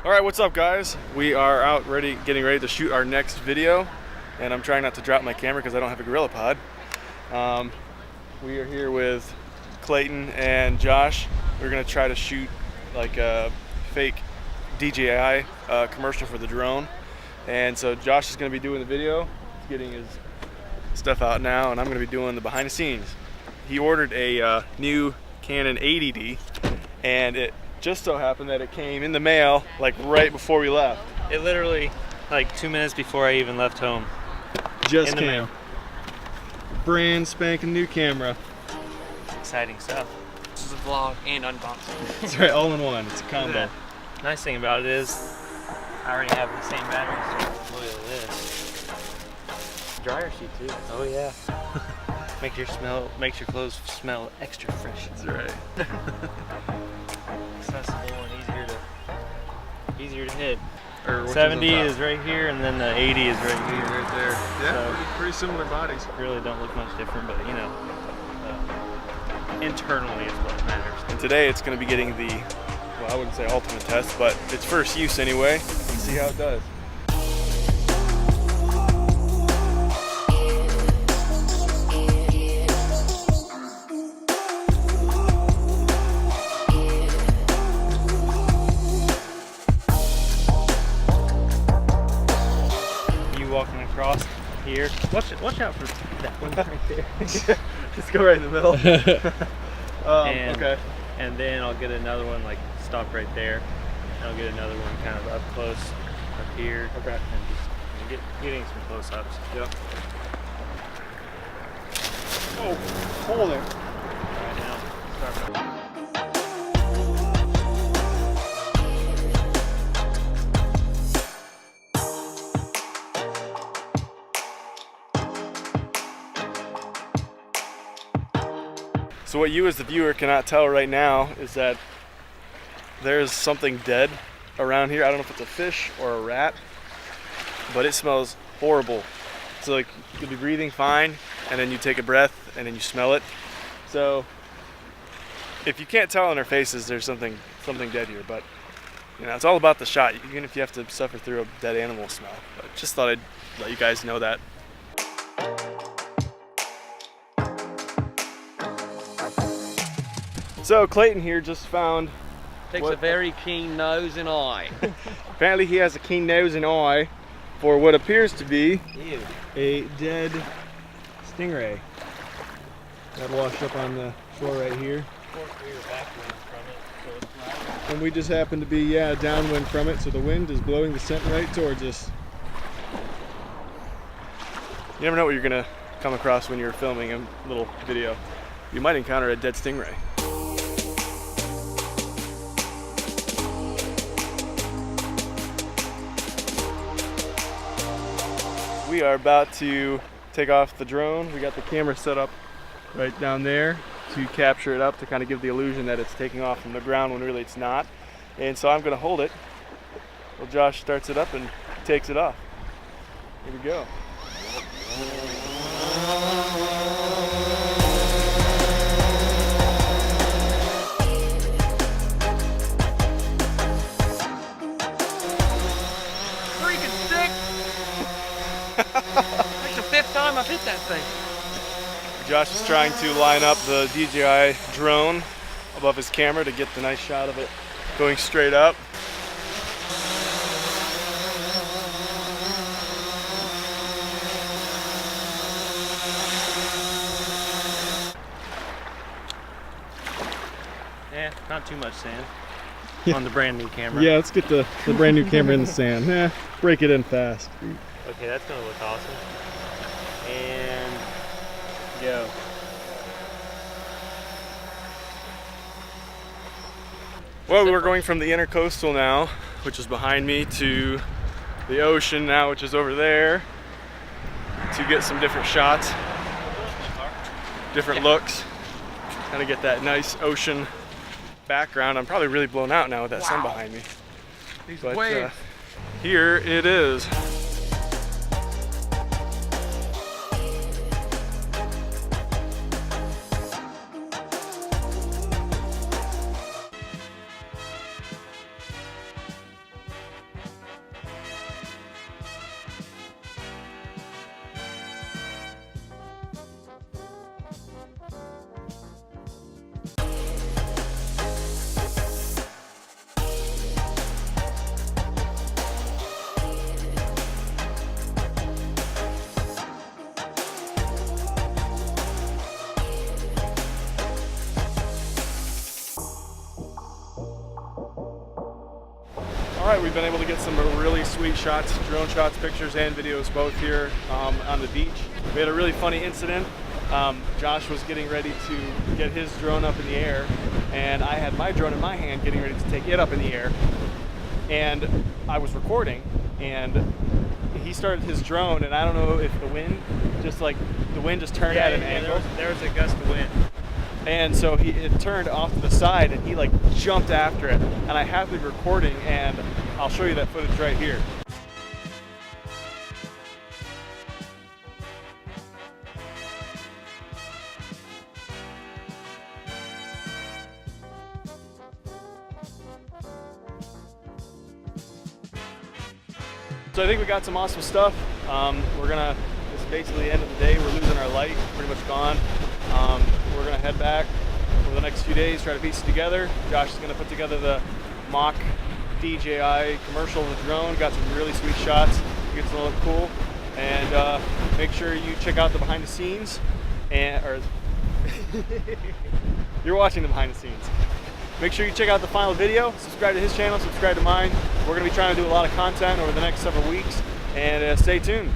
Alright, what's up guys? We are out getting ready to shoot our next video, and I'm trying not to drop my camera because I don't have a Gorilla Pod. We are here with Clayton and Josh. We're going to try to shoot like a fake DJI commercial for the drone. And so Josh is going to be doing the video. He's getting his stuff out now, and I'm going to be doing the behind the scenes. He ordered a new Canon 80D, and it just so happened that it came in the mail like right before we left. It literally, like 2 minutes before I even left home. Just in the mail. Brand spanking new camera. Exciting stuff. This is a vlog and unboxing. That's right, all in one. It's a combo. Yeah. Nice thing about it is I already have the same batteries. So look at this. Dryer sheet too. Oh yeah. makes your clothes smell extra fresh. That's right. Accessible and easier to hit. 70 is right here, and then the 80 is right here. Right there. Yeah, So, pretty similar bodies. really don't look much different, but you know, internally is what matters. And today it's going to be getting the, well, I wouldn't say ultimate test, but its first use anyway. Let's see how it does. Walking across here. Watch out for that one right there. Just go right in the middle. Okay. And then I'll get another one like stop right there. And I'll get another one kind of up close up here. Okay. And just getting some close-ups. Yeah. Oh, hold it. Right now. Start. So what you as the viewer cannot tell right now is that there's something dead around here. I don't know if it's a fish or a rat, but it smells horrible. So like you'll be breathing fine, and then you take a breath and then you smell it. So if you can't tell on our faces, there's something dead here, but you know, it's all about the shot, even if you have to suffer through a dead animal smell. But just thought I'd let you guys know that. So Clayton here just found... Takes a very keen nose and eye. Apparently he has a keen nose and eye for what appears to be a dead stingray. That washed up on the shore right here. We were backwind from it, so it's flat. And we just happen to be, downwind from it, so the wind is blowing the scent right towards us. You never know what you're gonna come across when you're filming a little video. You might encounter a dead stingray. We are about to take off the drone. We got the camera set up right down there to capture it up, to kind of give the illusion that it's taking off from the ground when really it's not. And so I'm going to hold it while Josh starts it up and takes it off. Here we go. Freaking stick! That's the 5th time I've hit that thing. Josh is trying to line up the DJI drone above his camera to get the nice shot of it going straight up. Yeah, not too much sand on the brand new camera. Yeah, let's get the brand new camera in the sand. Break it in fast. Okay, that's gonna look awesome. And go. Well, we're going from the intercoastal now, which is behind me, to the ocean now, which is over there, to get some different shots, different looks, kind of get that nice ocean background. I'm probably really blown out now with that sun behind me. These But waves. here it is. All right, we've been able to get some really sweet shots, drone shots, pictures, and videos both here on the beach. We had a really funny incident. Josh was getting ready to get his drone up in the air, and I had my drone in my hand getting ready to take it up in the air. And I was recording, and he started his drone, and I don't know if the wind just turned at an angle. There was a gust of wind. And so it turned off to the side, and he like jumped after it. And I have the recording, and I'll show you that footage right here. So I think we got some awesome stuff. This is basically the end of the day. We're losing our light, pretty much gone. We're gonna head back over the next few days, try to piece it together. Josh is gonna put together the mock DJI commercial of the drone. Got some really sweet shots. It gets to look cool. And make sure you check out the behind the scenes. You're watching the behind the scenes. Make sure you check out the final video, subscribe to his channel, subscribe to mine. We're gonna be trying to do a lot of content over the next several weeks, and stay tuned.